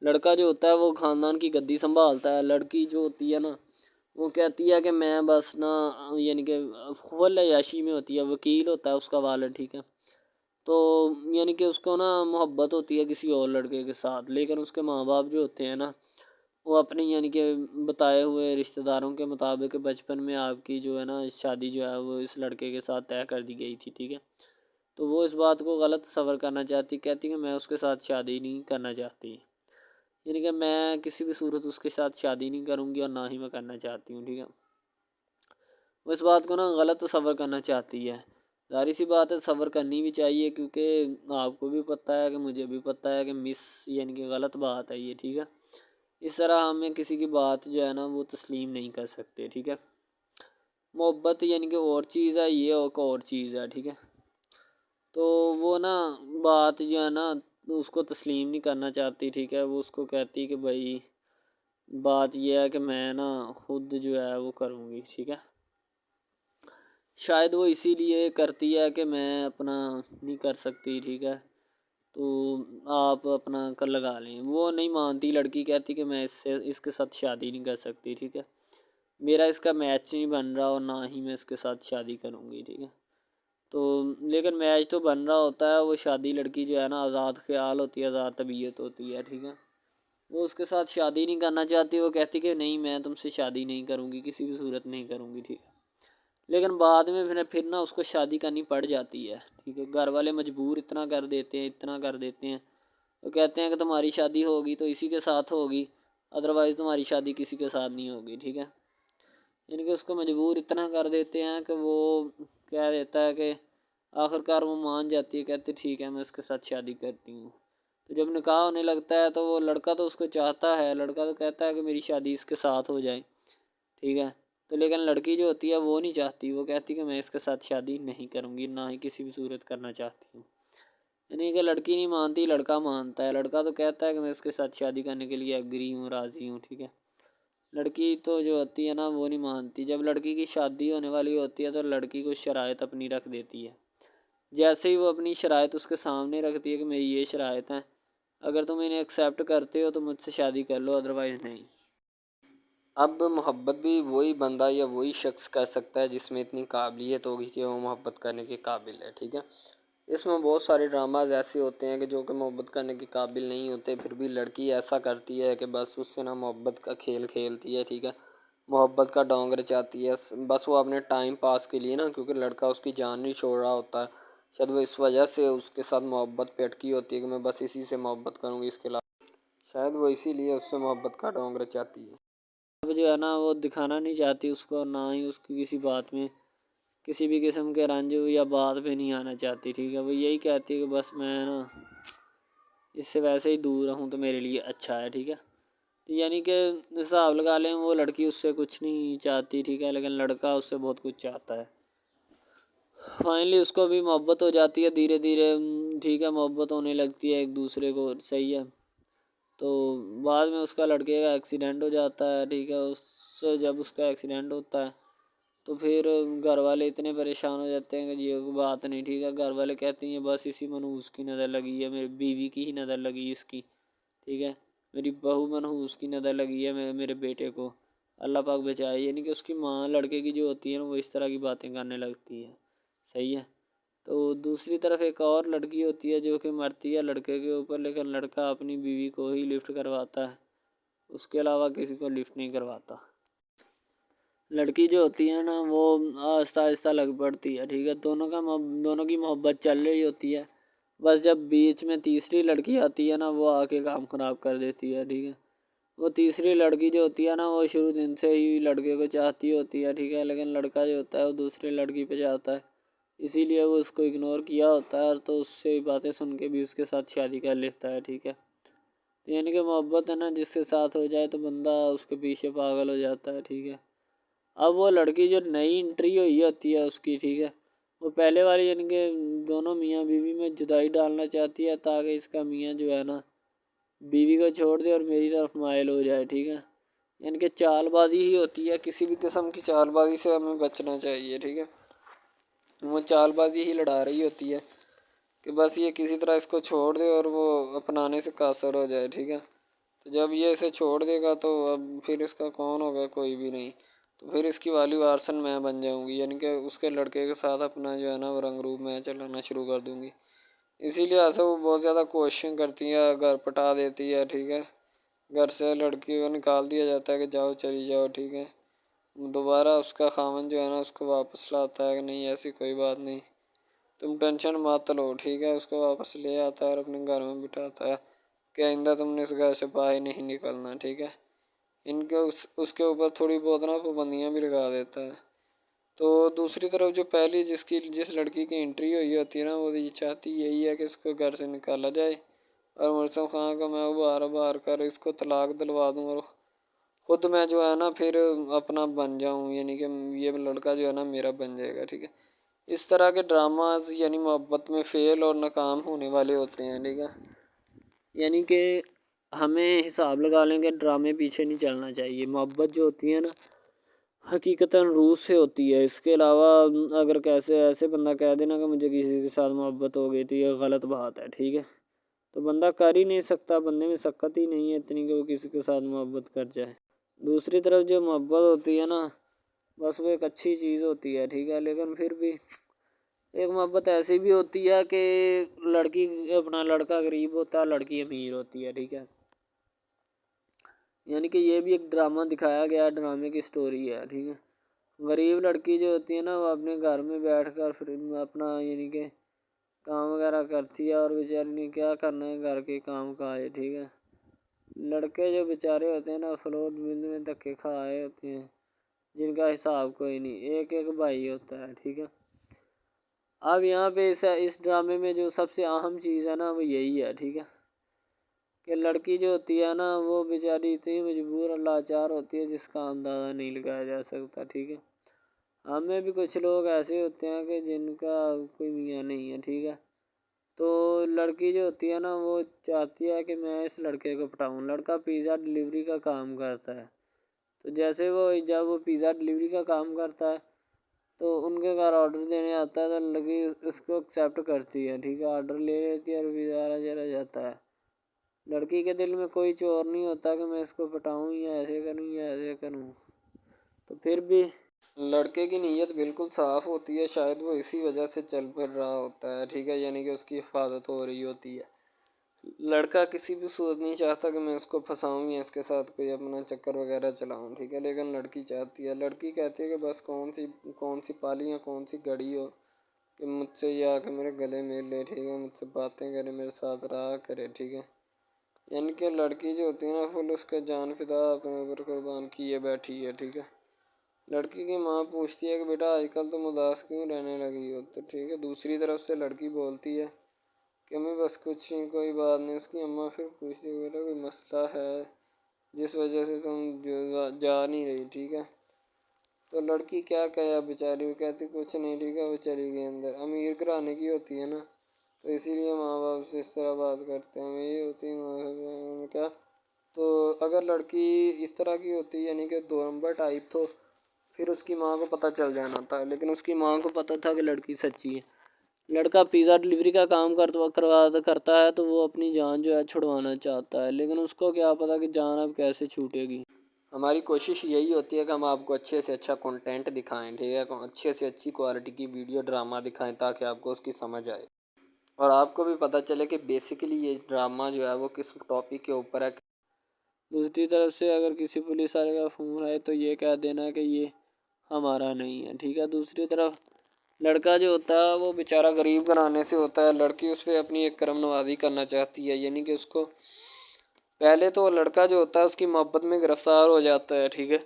لڑکا جو ہوتا ہے وہ خاندان کی گدی سنبھالتا ہے، لڑکی جو ہوتی ہے نا وہ کہتی ہے کہ میں بس نا یعنی کہ فل عیاشی میں ہوتی ہے، وکیل ہوتا ہے اس کا والد، ٹھیک ہے، تو یعنی کہ اس کو نا محبت ہوتی ہے کسی اور لڑکے کے ساتھ، لیکن اس کے ماں باپ جو ہوتے ہیں نا وہ اپنی یعنی کہ بتائے ہوئے رشتہ داروں کے مطابق بچپن میں آپ کی جو ہے نا شادی جو ہے وہ اس لڑکے کے ساتھ طے کر دی گئی تھی، ٹھیک ہے، تو وہ اس بات کو غلط تصور کرنا چاہتی، کہتی کہ میں اس کے ساتھ شادی نہیں کرنا چاہتی، یعنی کہ میں کسی بھی صورت اس کے ساتھ شادی نہیں کروں گی اور نہ ہی میں کرنا چاہتی ہوں، ٹھیک ہے، وہ اس بات کو نا غلط تصور کرنا چاہتی ہے، ظاہر سی بات ہے صبر کرنی بھی چاہیے کیونکہ آپ کو بھی پتہ ہے کہ مجھے بھی پتہ ہے کہ یعنی کہ غلط بات ہے یہ، ٹھیک ہے، اس طرح ہمیں کسی کی بات جو ہے نا وہ تسلیم نہیں کر سکتے، ٹھیک ہے۔ محبت یعنی کہ اور چیز ہے، یہ ایک اور چیز ہے، ٹھیک ہے۔ تو وہ نا بات جو ہے نا اس کو تسلیم نہیں کرنا چاہتی، ٹھیک ہے۔ وہ اس کو کہتی کہ بھائی بات یہ ہے کہ میں نا خود جو ہے وہ کروں گی، ٹھیک ہے۔ شاید وہ اسی لیے کرتی ہے کہ میں اپنا نہیں کر سکتی، ٹھیک ہے، تو آپ اپنا کر لگا لیں۔ وہ نہیں مانتی، لڑکی کہتی کہ میں اس کے ساتھ شادی نہیں کر سکتی، ٹھیک ہے، میرا اس کا میچ نہیں بن رہا اور نہ ہی میں اس کے ساتھ شادی کروں گی، ٹھیک ہے۔ تو لیکن میچ تو بن رہا ہوتا ہے، وہ شادی لڑکی جو ہے نا آزاد خیال ہوتی ہے، آزاد طبیعت ہوتی ہے، ٹھیک ہے۔ وہ اس کے ساتھ شادی نہیں کرنا چاہتی، وہ کہتی کہ نہیں میں تم سے شادی نہیں کروں گی، کسی بھی صورت نہیں کروں گی، ٹھیک ہے۔ لیکن بعد میں پھر نا اس کو شادی کرنی پڑ جاتی ہے، ٹھیک ہے۔ گھر والے مجبور اتنا کر دیتے ہیں، وہ کہتے ہیں کہ تمہاری شادی ہوگی تو اسی کے ساتھ ہوگی، ادروائز تمہاری شادی کسی کے ساتھ نہیں ہوگی، ٹھیک ہے۔ یعنی کہ اس کو مجبور اتنا کر دیتے ہیں کہ وہ کہہ دیتا ہے کہ آخر کار وہ مان جاتی ہے، کہتے ٹھیک ہے میں اس کے ساتھ شادی کرتی ہوں۔ تو جب نکاح ہونے لگتا ہے تو وہ لڑکا تو اس کو چاہتا ہے، لڑکا تو کہتا ہے کہ میری شادی اس کے ساتھ ہو جائے، ٹھیک ہے۔ تو لیکن لڑکی جو ہوتی ہے وہ نہیں چاہتی، وہ کہتی کہ میں اس کے ساتھ شادی نہیں کروں گی، نہ ہی کسی بھی صورت کرنا چاہتی ہوں۔ یعنی کہ لڑکی نہیں مانتی، لڑکا مانتا ہے۔ لڑکا تو کہتا ہے کہ میں اس کے ساتھ شادی کرنے کے لیے ایگری ہوں، راضی ہوں، ٹھیک ہے۔ لڑکی تو جو ہوتی ہے نا وہ نہیں مانتی۔ جب لڑکی کی شادی ہونے والی ہوتی ہے تو لڑکی کو شرائط اپنی رکھ دیتی ہے۔ جیسے ہی وہ اپنی شرائط اس کے سامنے رکھتی ہے کہ میری یہ شرائط ہیں، اگر تم انہیں ایکسیپٹ کرتے ہو تو مجھ سے شادی کر لو، ادروائز نہیں۔ اب محبت بھی وہی بندہ یا وہی شخص کر سکتا ہے جس میں اتنی قابلیت ہوگی کہ وہ محبت کرنے کے قابل ہے، ٹھیک ہے۔ اس میں بہت سارے ڈراماز ایسے ہوتے ہیں کہ جو کہ محبت کرنے کے قابل نہیں ہوتے، پھر بھی لڑکی ایسا کرتی ہے کہ بس اس سے نا محبت کا کھیل کھیلتی ہے، ٹھیک ہے، محبت کا ڈونگ رچاتی ہے، بس وہ اپنے ٹائم پاس کے لیے نا، کیونکہ لڑکا اس کی جان نہیں چھوڑ رہا ہوتا ہے، شاید وہ اس وجہ سے اس کے ساتھ محبت پہ اٹکی ہوتی ہے کہ میں بس اسی سے محبت کروں گی، اس کے علاوہ شاید وہ اسی لیے اس سے محبت کا ڈونگ رچاتی ہے۔ اب جو ہے نا وہ دکھانا نہیں چاہتی اس کو، نہ ہی اس کی کسی بات میں کسی بھی قسم کے رنج یا بات پہ نہیں آنا چاہتی، ٹھیک ہے۔ وہ یہی کہتی ہے کہ بس میں نا اس سے ویسے ہی دور رہوں تو میرے لیے اچھا ہے، ٹھیک ہے۔ یعنی کہ حساب لگا لیں وہ لڑکی اس سے کچھ نہیں چاہتی، ٹھیک ہے، لیکن لڑکا اس سے بہت کچھ چاہتا ہے۔ فائنلی اس کو بھی محبت ہو جاتی ہے دھیرے دھیرے، ٹھیک ہے، محبت ہونے لگتی ہے ایک دوسرے کو، صحیح ہے۔ تو بعد میں اس کا لڑکے کا ایکسیڈنٹ ہو جاتا ہے، ٹھیک ہے۔ اس سے جب اس کا ایکسیڈنٹ ہوتا ہے تو پھر گھر والے اتنے پریشان ہو جاتے ہیں کہ یہ بات نہیں، ٹھیک ہے۔ گھر والے کہتے ہیں بس اسی منحوس کی نظر لگی ہے، میری بیوی کی ہی نظر لگی اس کی، ٹھیک ہے، میری بہو منحوس کی نظر لگی ہے میرے بیٹے کو، اللہ پاک بچائے۔ یعنی کہ اس کی ماں لڑکے کی جو ہوتی ہے نا وہ اس طرح کی باتیں کرنے لگتی ہے، صحیح ہے۔ تو دوسری طرف ایک اور لڑکی ہوتی ہے جو کہ مرتی ہے لڑکے کے اوپر، لیکن لڑکا اپنی بیوی کو ہی لفٹ کرواتا ہے، اس کے علاوہ کسی کو لفٹ نہیں کرواتا۔ لڑکی جو ہوتی ہے نا وہ آہستہ آہستہ لگ پڑتی ہے، ٹھیک ہے، دونوں کی محبت چل رہی ہوتی ہے، بس جب بیچ میں تیسری لڑکی آتی ہے نا وہ آ کے کام خراب کر دیتی ہے، ٹھیک ہے۔ وہ تیسری لڑکی جو ہوتی ہے نا وہ شروع دن سے ہی لڑکے کو چاہتی ہوتی ہے، ٹھیک ہے، لیکن لڑکا جو ہوتا ہے وہ دوسری لڑکی پہ جاتا ہے، اسی لیے وہ اس کو اگنور کیا ہوتا ہے، اور تو اس سے باتیں سن کے بھی اس کے ساتھ شادی کر لیتا ہے، ٹھیک ہے۔ یعنی کہ محبت ہے نا جس کے ساتھ ہو جائے تو بندہ اس کے پیچھے پاگل ہو جاتا ہے، ٹھیک ہے۔ اب وہ لڑکی جو نئی انٹری ہوئی ہوتی ہے اس کی، ٹھیک ہے، وہ پہلے والی یعنی کہ دونوں میاں بیوی میں جدائی ڈالنا چاہتی ہے تاکہ اس کا میاں جو ہے نا بیوی کو چھوڑ دے اور میری طرف مائل ہو جائے، ٹھیک ہے۔ یعنی کہ چال بازی ہی ہوتی ہے، کسی بھی قسم کی چال بازی سے ہمیں بچنا چاہیے، ٹھیک ہے۔ وہ چال بازی ہی لڑا رہی ہوتی ہے کہ بس یہ کسی طرح اس کو چھوڑ دے اور وہ اپنانے سے قاصر ہو جائے، ٹھیک ہے۔ تو جب یہ اسے چھوڑ دے گا تو اب پھر اس کا کون ہوگا، کوئی بھی نہیں، تو پھر اس کی والی وارثن میں بن جاؤں گی، یعنی کہ اس کے لڑکے کے ساتھ اپنا جو ہے نا وہ رنگ روپ میں چلانا شروع کر دوں گی۔ اسی لیے سے وہ بہت زیادہ کوششیں کرتی ہے، گھر پٹا دیتی ہے، ٹھیک ہے، گھر سے لڑکی کو نکال دیا جاتا ہے کہ جاؤ چلی جاؤ، ٹھیک ہے۔ دوبارہ اس کا خاوند جو ہے نا اس کو واپس لاتا ہے کہ نہیں ایسی کوئی بات نہیں، تم ٹینشن مت لو، ٹھیک ہے، اس کو واپس لے آتا ہے اور اپنے گھر میں بٹھاتا ہے کہ آئندہ تم نے اس گھر سے باہر نہیں نکلنا، ٹھیک ہے۔ ان کے اس کے اوپر تھوڑی بہت نا پابندیاں بھی لگا دیتا ہے۔ تو دوسری طرف جو پہلی جس لڑکی کی انٹری ہوئی ہوتی ہے نا وہ یہ چاہتی یہی ہے کہ اس کو گھر سے نکالا جائے اور مرسم خان کو میں ابھار کر اس کو طلاق دلوا دوں اور خود میں جو ہے نا پھر اپنا بن جاؤں، یعنی کہ یہ لڑکا جو ہے نا میرا بن جائے گا، ٹھیک ہے۔ اس طرح کے ڈراماز یعنی محبت میں فیل اور ناکام ہونے والے ہوتے ہیں، ٹھیک ہے۔ یعنی کہ ہمیں حساب لگا لیں کہ ڈرامے پیچھے نہیں چلنا چاہیے۔ محبت جو ہوتی ہے نا حقیقتاً روح سے ہوتی ہے۔ اس کے علاوہ اگر ایسے بندہ کہہ دینا کہ مجھے کسی کے ساتھ محبت ہو گئی تھی، یہ غلط بات ہے، ٹھیک ہے۔ تو بندہ کر ہی نہیں سکتا، بندے میں سکت ہی نہیں ہے اتنی کہ وہ کسی کے ساتھ محبت کر جائے۔ دوسری طرف جو محبت ہوتی ہے نا بس وہ ایک اچھی چیز ہوتی ہے، ٹھیک ہے، لیکن پھر بھی ایک محبت ایسی بھی ہوتی ہے کہ لڑکا غریب ہوتا ہے، لڑکی امیر ہوتی ہے، ٹھیک ہے۔ یعنی کہ یہ بھی ایک ڈرامہ دکھایا گیا، ڈرامے کی سٹوری ہے، ٹھیک ہے۔ غریب لڑکی جو ہوتی ہے نا وہ اپنے گھر میں بیٹھ کر پھر اپنا یعنی کہ کام وغیرہ کرتی ہے، اور بیچاری نے کیا کرنا ہے گھر کے کام کاج، ٹھیک ہے۔ لڑکے جو بیچارے ہوتے ہیں نا فروخت مل میں دھکے کھائے ہوتے ہیں، جن کا حساب کوئی نہیں، ایک بھائی ہوتا ہے، ٹھیک ہے۔ اب یہاں پہ اس ڈرامے میں جو سب سے اہم چیز ہے نا وہ یہی ہے، ٹھیک ہے، کہ لڑکی جو ہوتی ہے نا وہ بیچاری اتنی مجبور اور لاچار ہوتی ہے جس کا اندازہ نہیں لگایا جا سکتا، ٹھیک ہے۔ ہمیں بھی کچھ لوگ ایسے ہوتے ہیں کہ جن کا کوئی میاں نہیں ہے، ٹھیک ہے۔ تو لڑکی جو ہوتی ہے نا وہ چاہتی ہے کہ میں اس لڑکے کو پٹاؤں۔ لڑکا پیزا ڈلیوری کا کام کرتا ہے، تو جب وہ پیزا ڈلیوری کا کام کرتا ہے تو ان کے گھر آرڈر دینے آتا ہے تو لڑکی اس کو ایکسیپٹ کرتی ہے، ٹھیک ہے، آرڈر لے لیتی ہے اور پیزا چلا جاتا ہے۔ لڑکی کے دل میں کوئی چور نہیں ہوتا کہ میں اس کو پٹاؤں یا ایسے کروں یا ایسے کروں۔ تو پھر بھی لڑکے کی نیت بالکل صاف ہوتی ہے، شاید وہ اسی وجہ سے چل پڑ رہا ہوتا ہے، ٹھیک ہے، یعنی کہ اس کی حفاظت ہو رہی ہوتی ہے۔ لڑکا کسی بھی صورت نہیں چاہتا کہ میں اس کو پھنساؤں یا اس کے ساتھ کوئی اپنا چکر وغیرہ چلاؤں، ٹھیک ہے، لیکن لڑکی چاہتی ہے، لڑکی کہتی ہے کہ بس کون سی پالی یا کون سی گھڑی ہو کہ مجھ سے یہ آ کے میرے گلے مل لے، ٹھیک ہے، مجھ سے باتیں کرے، میرے ساتھ رہا کرے، ٹھیک ہے۔ یعنی کہ لڑکی جو ہوتی ہے نا فل اس کے جان فدا اپنے اوپر قربان کیے بیٹھی ہے، ٹھیک ہے۔ لڑکی کی ماں پوچھتی ہے کہ بیٹا آج کل تم اداس کیوں رہنے لگی ہو، تو ٹھیک ہے، دوسری طرف سے لڑکی بولتی ہے کہ میں بس کچھ نہیں، کوئی بات نہیں۔ اس کی اماں پھر پوچھتی ہے بیٹا کوئی مسئلہ ہے جس وجہ سے تم جا نہیں رہی، ٹھیک ہے۔ تو لڑکی کیا کہے بیچاری، وہ کہتی کچھ نہیں، ٹھیک ہے، وہ چلی گئی اندر۔ امیر گھرانے کی ہوتی ہے نا تو اسی لیے ماں باپ سے اس طرح بات کرتے ہیں، یہ ہوتی ہے کیا۔ تو اگر لڑکی اس طرح کی ہوتی یعنی کہ دو نمبر ٹائپ، تو پھر اس کی ماں کو پتہ چل جانا تھا، لیکن اس کی ماں کو پتہ تھا کہ لڑکی سچی ہے۔ لڑکا پیزا ڈلیوری کا کام کرتا ہے تو وہ اپنی جان جو ہے چھڑوانا چاہتا ہے، لیکن اس کو کیا پتہ کہ جان اب کیسے چھوٹے گی۔ ہماری کوشش یہی ہوتی ہے کہ ہم آپ کو اچھے سے اچھا کنٹینٹ دکھائیں، ٹھیک ہے، اچھے سے اچھی کوالٹی کی ویڈیو ڈرامہ دکھائیں تاکہ آپ کو اس کی سمجھ آئے اور آپ کو بھی پتہ چلے کہ بیسیکلی یہ ڈرامہ جو ہے وہ کس ٹاپک کے اوپر ہے۔ دوسری طرف سے اگر کسی پولیس والے کا فون آئے تو یہ کہہ دینا کہ یہ ہمارا نہیں ہے، ٹھیک ہے۔ دوسری طرف لڑکا جو ہوتا ہے وہ بیچارہ غریب گھرانے سے ہوتا ہے، لڑکی اس پہ اپنی ایک کرم نوازی کرنا چاہتی ہے، یعنی کہ اس کو پہلے تو لڑکا جو ہوتا ہے اس کی محبت میں گرفتار ہو جاتا ہے، ٹھیک ہے،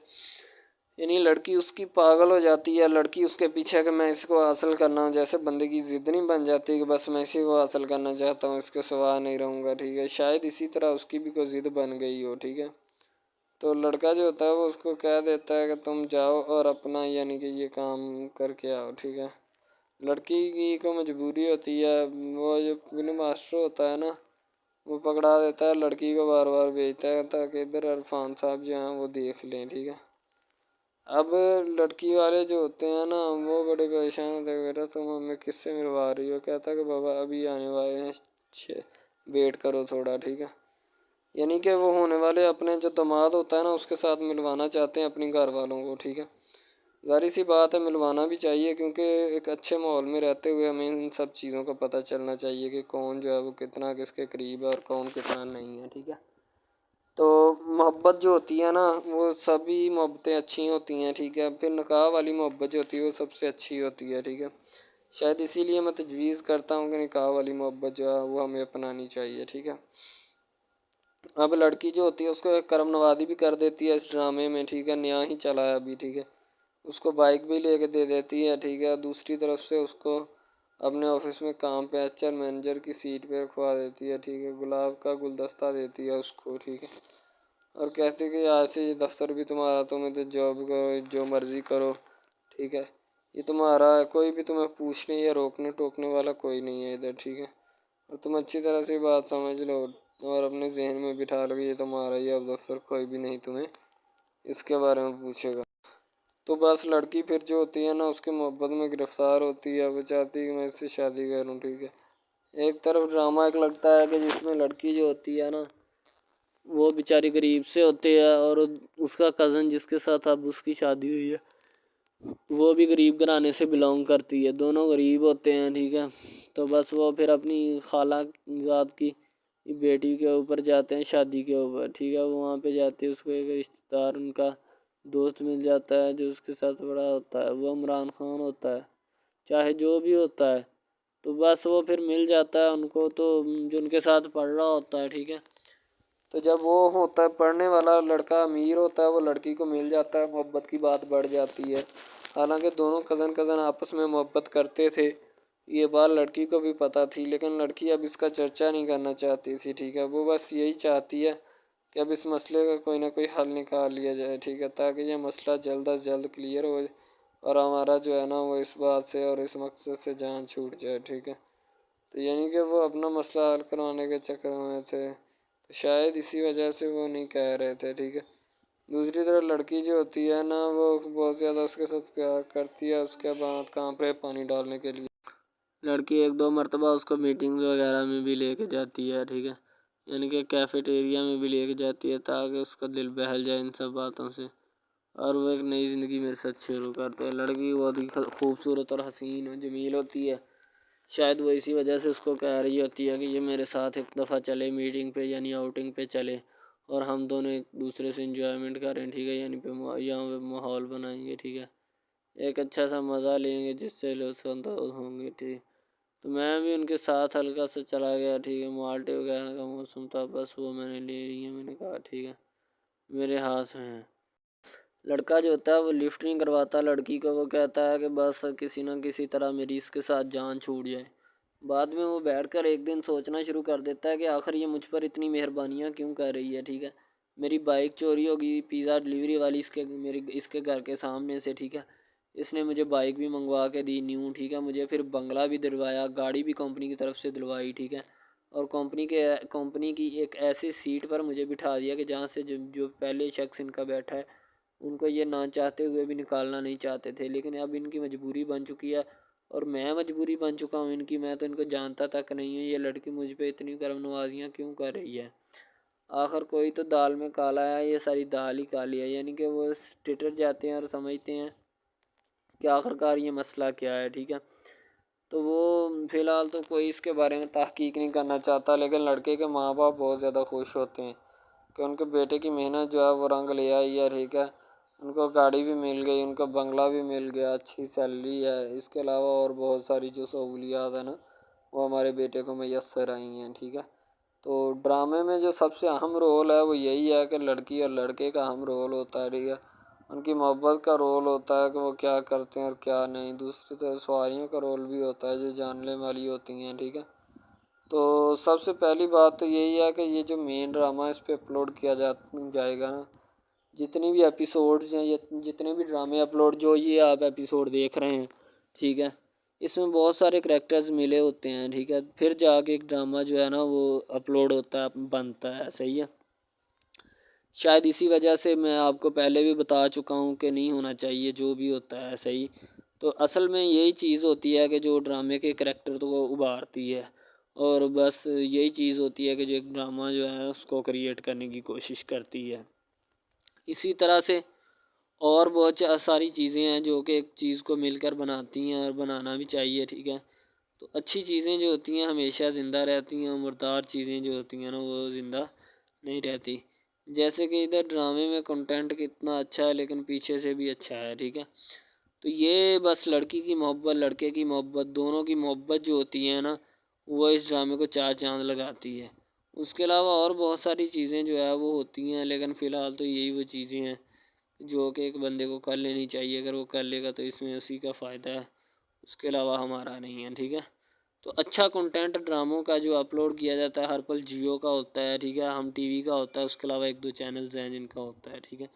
یعنی لڑکی اس کی پاگل ہو جاتی ہے، لڑکی اس کے پیچھے کہ میں اس کو حاصل کرنا ہوں، جیسے بندے کی ضد نہیں بن جاتی کہ بس میں اسی کو حاصل کرنا چاہتا ہوں، اس کے سوا نہیں رہوں گا، ٹھیک ہے، شاید اسی طرح اس کی بھی کوئی ضد بن گئی ہو، ٹھیک ہے۔ تو لڑکا جو ہوتا ہے وہ اس کو کہہ دیتا ہے کہ تم جاؤ اور اپنا یعنی کہ یہ کام کر کے آؤ، ٹھیک ہے۔ لڑکی کی کو مجبوری ہوتی ہے، وہ جو فلم ماسٹر ہوتا ہے نا وہ پکڑا دیتا ہے لڑکی کو، بار بار بھیجتا ہے تاکہ ادھر عرفان صاحب جو ہیں وہ دیکھ لیں، ٹھیک ہے۔ اب لڑکی والے جو ہوتے ہیں نا وہ بڑے پریشان ہوتے ہیں، بیٹا تم ہمیں کس سے ملوا رہی ہو، کہتا ہے کہ بابا ابھی آنے والے ہیں، ویٹ کرو تھوڑا، ٹھیک ہے۔ یعنی کہ وہ ہونے والے اپنے جو داماد ہوتا ہے نا اس کے ساتھ ملوانا چاہتے ہیں اپنی گھر والوں کو، ٹھیک ہے۔ ظاہر سی بات ہے ملوانا بھی چاہیے، کیونکہ ایک اچھے ماحول میں رہتے ہوئے ہمیں ان سب چیزوں کا پتہ چلنا چاہیے کہ کون جو ہے وہ کتنا کس کے قریب ہے اور کون کتنا نہیں ہے، ٹھیک ہے۔ تو محبت جو ہوتی ہے نا وہ سبھی محبتیں اچھی ہوتی ہیں، ٹھیک ہے، پھر نکاح والی محبت جو ہوتی ہے وہ سب سے اچھی ہوتی ہے، ٹھیک ہے۔ شاید اسی لیے میں تجویز کرتا ہوں کہ نکاح والی محبت جو ہے وہ ہمیں اپنانی چاہیے، ٹھیک ہے۔ اب لڑکی جو ہوتی ہے اس کو ایک کرم نوازی بھی کر دیتی ہے اس ڈرامے میں، ٹھیک ہے، نیا ہی چلا ہے ابھی، ٹھیک ہے، اس کو بائک بھی لے کے دے دیتی ہے، ٹھیک ہے۔ دوسری طرف سے اس کو اپنے آفس میں کام پہ ایچ آر مینیجر کی سیٹ پہ رکھوا دیتی ہے، ٹھیک ہے، گلاب کا گلدستہ دیتی ہے اس کو، ٹھیک ہے۔ اور کہتے کہ آج سے یہ دفتر بھی تمہارا، تمہیں تو جاب کرو جو مرضی کرو، ٹھیک ہے، یہ تمہارا ہے، کوئی بھی تمہیں پوچھنے یا روکنے ٹوکنے والا کوئی نہیں ہے ادھر، ٹھیک ہے، اور تم اچھی طرح سے بات سمجھ لو اور اپنے ذہن میں بٹھا لو کہ یہ تمہارا ہی اب دفتر، کوئی بھی نہیں تمہیں اس کے بارے میں پوچھے گا۔ تو بس لڑکی پھر جو ہوتی ہے نا اس کے محبت میں گرفتار ہوتی ہے، وہ چاہتی ہے کہ میں اس سے شادی کروں، ٹھیک ہے۔ ایک طرف ڈرامہ ایک لگتا ہے کہ جس میں لڑکی جو ہوتی ہے نا وہ بیچاری غریب سے ہوتی ہے، اور اس کا کزن جس کے ساتھ اب اس کی شادی ہوئی ہے وہ بھی غریب گھرانے سے بلانگ کرتی ہے، دونوں غریب ہوتے ہیں، ٹھیک ہے۔ تو بس وہ پھر اپنی خالہ ذات کی بیٹی کے اوپر جاتے ہیں شادی کے اوپر، ٹھیک ہے، وہ وہاں پہ جاتے ہیں، اس کو ایک رشتہ دار ان کا دوست مل جاتا ہے جو اس کے ساتھ بڑا ہوتا ہے، وہ عمران خان ہوتا ہے، چاہے جو بھی ہوتا ہے، تو بس وہ پھر مل جاتا ہے ان کو، تو جو ان کے ساتھ پڑھ رہا ہوتا ہے، ٹھیک ہے، تو جب وہ ہوتا ہے پڑھنے والا لڑکا امیر ہوتا ہے، وہ لڑکی کو مل جاتا ہے، محبت کی بات بڑھ جاتی ہے، حالانکہ دونوں کزن آپس میں محبت کرتے تھے، یہ بات لڑکی کو بھی پتہ تھی، لیکن لڑکی اب اس کا چرچا نہیں کرنا چاہتی تھی، ٹھیک ہے، وہ بس یہی چاہتی ہے کہ اب اس مسئلے کا کوئی نہ کوئی حل نکال لیا جائے، ٹھیک ہے، تاکہ یہ مسئلہ جلد از جلد کلیئر ہو اور ہمارا جو ہے نا وہ اس بات سے اور اس مقصد سے جان چھوٹ جائے، ٹھیک ہے۔ تو یعنی کہ وہ اپنا مسئلہ حل کروانے کے چکر میں تھے، تو شاید اسی وجہ سے وہ نہیں کہہ رہے تھے، ٹھیک ہے۔ دوسری طرف لڑکی جو ہوتی ہے نا وہ بہت زیادہ اس کے ساتھ پیار کرتی ہے، اس کے بعد کہاں پہ پانی ڈالنے کے لیے لڑکی ایک دو مرتبہ اس کو میٹنگ وغیرہ میں بھی لے کے جاتی ہے، ٹھیک ہے، یعنی کہ کیفیٹیریا میں بھی لے کے جاتی ہے تاکہ اس کا دل بہل جائے ان سب باتوں سے، اور وہ ایک نئی زندگی میرے ساتھ شروع کرتے ہیں۔ لڑکی بہت ہی خوبصورت اور حسین اور جمیل ہوتی ہے، شاید وہ اسی وجہ سے اس کو کہہ رہی ہوتی ہے کہ یہ میرے ساتھ ایک دفعہ چلے میٹنگ پہ، یعنی آؤٹنگ پہ چلے، اور ہم دونوں ایک دوسرے سے انجوائمنٹ کریں، ٹھیک ہے، یعنی یہاں پہ ماحول بنائیں گے، ٹھیک ہے، ایک اچھا سا مزہ لیں گے جس سے لطف اندوز ہوں گے، ٹھیک۔ تو میں بھی ان کے ساتھ ہلکا سا چلا گیا، ٹھیک ہے، مالٹے وغیرہ کا موسم تھا، بس وہ میں نے لے لی ہے، میں نے کہا ٹھیک ہے میرے ہاتھ میں ہے۔ لڑکا جو ہوتا ہے وہ لفٹ نہیں کرواتا لڑکی کو، وہ کہتا ہے کہ بس کسی نہ کسی طرح میری اس کے ساتھ جان چھوٹ جائے۔ بعد میں وہ بیٹھ کر ایک دن سوچنا شروع کر دیتا ہے کہ آخر یہ مجھ پر اتنی مہربانیاں کیوں کر رہی ہے، ٹھیک ہے، میری بائک چوری ہوگی، پیزا ڈلیوری والی اس کے گھر کے سامنے سے، ٹھیک ہے، اس نے مجھے بائک بھی منگوا کے دی نیو، ٹھیک ہے، مجھے پھر بنگلہ بھی دلوایا، گاڑی بھی کمپنی کی طرف سے دلوائی، ٹھیک ہے، اور کمپنی کی ایک ایسی سیٹ پر مجھے بٹھا دیا کہ جہاں سے جو پہلے شخص ان کا بیٹھا ہے ان کو یہ نہ چاہتے ہوئے بھی نکالنا نہیں چاہتے تھے، لیکن اب ان کی مجبوری بن چکی ہے، اور میں مجبوری بن چکا ہوں ان کی، میں تو ان کو جانتا تک نہیں ہوں، یہ لڑکی مجھ پہ اتنی کرم نوازیاں کیوں کر رہی ہے۔ آخر کوئی تو دال میں کالا ہے، یہ ساری دال ہی کالی ہے، یعنی کہ وہ ٹٹر جاتے ہیں اور سمجھتے ہیں کہ آخر کار یہ مسئلہ کیا ہے، ٹھیک ہے۔ تو وہ فی الحال تو کوئی اس کے بارے میں تحقیق نہیں کرنا چاہتا، لیکن لڑکے کے ماں باپ بہت زیادہ خوش ہوتے ہیں کہ ان کے بیٹے کی محنت جو ہے وہ رنگ لے آئی ہے، ٹھیک ہے، ان کو گاڑی بھی مل گئی، ان کو بنگلہ بھی مل گیا، اچھی سیلری ہے، اس کے علاوہ اور بہت ساری جو سہولیات ہیں نا وہ ہمارے بیٹے کو میسر آئی ہیں، ٹھیک ہے۔ تو ڈرامے میں جو سب سے اہم رول ہے وہ یہی ہے کہ لڑکی اور لڑکے کا اہم رول ہوتا ہے، ٹھیک ہے، ان کی محبت کا رول ہوتا ہے کہ وہ کیا کرتے ہیں اور کیا نہیں، دوسری طرف سواریوں کا رول بھی ہوتا ہے جو جاننے والی ہوتی ہیں، ٹھیک ہے۔ تو سب سے پہلی بات تو یہی ہے کہ یہ جو مین ڈرامہ اس پہ اپلوڈ کیا جائے گا نا، جتنی بھی ایپیسوڈز ہیں یا جتنے بھی ڈرامے اپلوڈ جو یہ آپ ایپیسوڈ دیکھ رہے ہیں، ٹھیک ہے، اس میں بہت سارے کریکٹرز ملے ہوتے ہیں، ٹھیک ہے، پھر جا کے ایک ڈرامہ جو ہے نا وہ اپلوڈ ہوتا ہے، بنتا ہے، صحیح ہے۔ شاید اسی وجہ سے میں آپ کو پہلے بھی بتا چکا ہوں کہ نہیں ہونا چاہیے جو بھی ہوتا ہے، صحیح۔ تو اصل میں یہی چیز ہوتی ہے کہ جو ڈرامے کے کریکٹر تو وہ ابھارتی ہے، اور بس یہی چیز ہوتی ہے کہ جو ایک ڈرامہ جو ہے اس کو کریٹ کرنے کی کوشش کرتی ہے۔ اسی طرح سے اور بہت ساری چیزیں ہیں جو کہ ایک چیز کو مل کر بناتی ہیں اور بنانا بھی چاہیے، ٹھیک ہے۔ تو اچھی چیزیں جو ہوتی ہیں ہمیشہ زندہ رہتی ہیں، مردار چیزیں جو ہوتی ہیں نا وہ زندہ نہیں رہتی، جیسے کہ ادھر ڈرامے میں کنٹینٹ کتنا اچھا ہے لیکن پیچھے سے بھی اچھا ہے، ٹھیک ہے۔ تو یہ بس لڑکی کی محبت لڑکے کی محبت دونوں کی محبت جو ہوتی ہے نا وہ اس ڈرامے کو چار چاند لگاتی ہے۔ اس کے علاوہ اور بہت ساری چیزیں جو ہے وہ ہوتی ہیں، لیکن فی الحال تو یہی وہ چیزیں ہیں جو کہ ایک بندے کو کر لینی چاہیے، اگر وہ کر لے گا تو اس میں اسی کا فائدہ ہے، اس کے علاوہ ہمارا نہیں ہے، ٹھیک ہے۔ تو اچھا کنٹینٹ ڈراموں کا جو اپلوڈ کیا جاتا ہے ہر پل جیو کا ہوتا ہے، ٹھیک ہے، ہم ٹی وی کا ہوتا ہے، اس کے علاوہ 1-2 چینلز ہیں جن کا ہوتا ہے، ٹھیک ہے،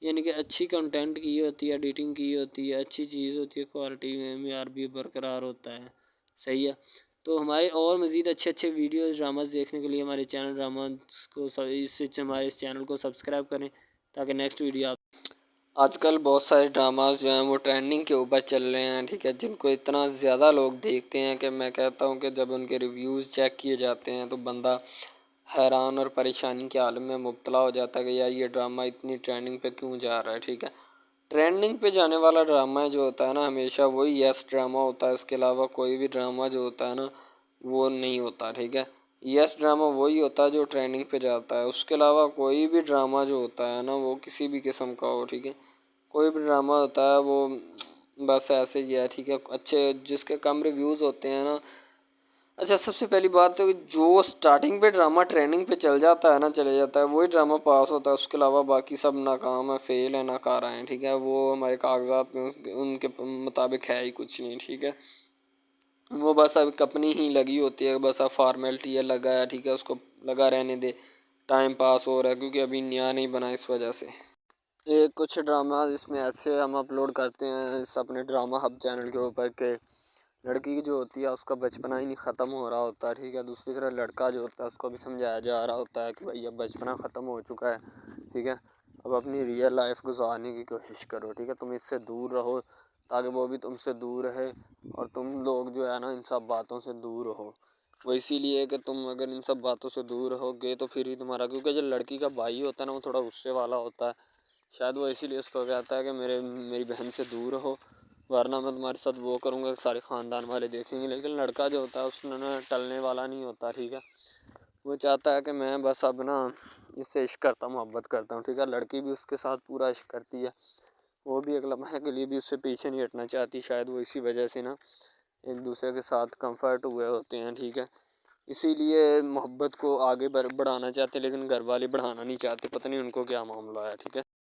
یعنی کہ اچھی کنٹینٹ کی ہوتی ہے، ایڈیٹنگ کی ہوتی ہے، اچھی چیز ہوتی ہے، کوالٹی میں معیار بھی برقرار ہوتا ہے، صحیح ہے۔ تو ہمارے اور مزید اچھے ویڈیوز ڈراماز دیکھنے کے لیے ہمارے چینل ڈراماز کو ہمارے اس چینل کو سبسکرائب کریں تاکہ نیکسٹ ویڈیو آپ آج کل بہت سارے ڈراماز جو ہیں وہ ٹرینڈنگ کے اوپر چل رہے ہیں، ٹھیک ہے، جن کو اتنا زیادہ لوگ دیکھتے ہیں کہ میں کہتا ہوں کہ جب ان کے ریویوز چیک کیے جاتے ہیں تو بندہ حیران اور پریشانی کے عالم میں مبتلا ہو جاتا ہے کہ یار یہ ڈرامہ اتنی ٹرینڈنگ پہ کیوں جا رہا ہے، ٹھیک ہے۔ ٹرینڈنگ پہ جانے والا ڈرامہ جو ہوتا ہے نا ہمیشہ وہی یس ڈرامہ ہوتا ہے، اس کے علاوہ کوئی بھی ڈرامہ جو ہوتا ہے نا وہ نہیں ہوتا، ٹھیک ہے۔ یس ڈرامہ وہی ہوتا ہے جو ٹرینڈنگ پہ جاتا ہے، اس کے علاوہ کوئی بھی ڈرامہ جو ہوتا ہے نا وہ کسی بھی قسم کا ہو، ٹھیک ہے، کوئی بھی ڈرامہ ہوتا ہے وہ بس ایسے ہی ہے، ٹھیک ہے، اچھے جس کے کم ریویوز ہوتے ہیں نا۔ اچھا، سب سے پہلی بات تو جو سٹارٹنگ پہ ڈرامہ ٹریننگ پہ چل جاتا ہے نا چلے جاتا ہے وہی ڈرامہ پاس ہوتا ہے، اس کے علاوہ باقی سب ناکام ہے، فیل ہے، ناکارہ ہیں، ٹھیک ہے، وہ ہمارے کاغذات میں ان کے مطابق ہے ہی کچھ نہیں، ٹھیک ہے، وہ بس اب اپنی ہی لگی ہوتی ہے، بس اب فارمیلٹی ہے، لگا ہے، ٹھیک ہے، اس کو لگا رہنے دے، ٹائم پاس ہو رہا ہے کیونکہ ابھی نیا نہیں بنا اس وجہ سے۔ کچھ ڈرامہ اس میں ایسے ہم اپلوڈ کرتے ہیں اس اپنے ڈرامہ ہب چینل کے اوپر کہ لڑکی جو ہوتی ہے اس کا بچپنا ہی نہیں ختم ہو رہا ہوتا ہے، ٹھیک ہے، دوسری طرح لڑکا جو ہوتا ہے اس کو بھی سمجھایا جا رہا ہوتا ہے کہ بھائی اب بچپنا ختم ہو چکا ہے، ٹھیک ہے، اب اپنی ریئل لائف گزارنے کی کوشش کرو، ٹھیک ہے، تم اس سے دور رہو تاکہ وہ بھی تم سے دور رہے اور تم لوگ جو ہے نا ان سب باتوں سے دور رہو۔ وہ اسی لیے کہ تم اگر ان سب باتوں سے دور رہو گے تو پھر ہی تمہارا، کیونکہ جو لڑکی کا بھائی ہوتا ہے نا وہ تھوڑا غصے والا ہوتا ہے، شاید وہ اسی لیے اس کو کہتا ہے کہ میری بہن سے دور رہو ورنہ میں تمہارے ساتھ وہ کروں گا، سارے خاندان والے دیکھیں گے، لیکن لڑکا جو ہوتا ہے اس میں ٹلنے والا نہیں ہوتا، ٹھیک ہے، وہ چاہتا ہے کہ میں بس اب نا اس سے عشق کرتا ہوں، محبت کرتا ہوں، ٹھیک ہے، لڑکی بھی اس کے ساتھ پورا عشق کرتی ہے، وہ بھی ایک لمحے کے لیے بھی اس سے پیچھے نہیں ہٹنا چاہتی، شاید وہ اسی وجہ سے نا ایک دوسرے کے ساتھ کمفرٹ ہوئے ہوتے ہیں، ٹھیک ہے، اسی لیے محبت کو آگے بڑھانا چاہتے لیکن گھر والے بڑھانا نہیں چاہتے، پتہ نہیں ان کو کیا معاملہ ہے، ٹھیک ہے۔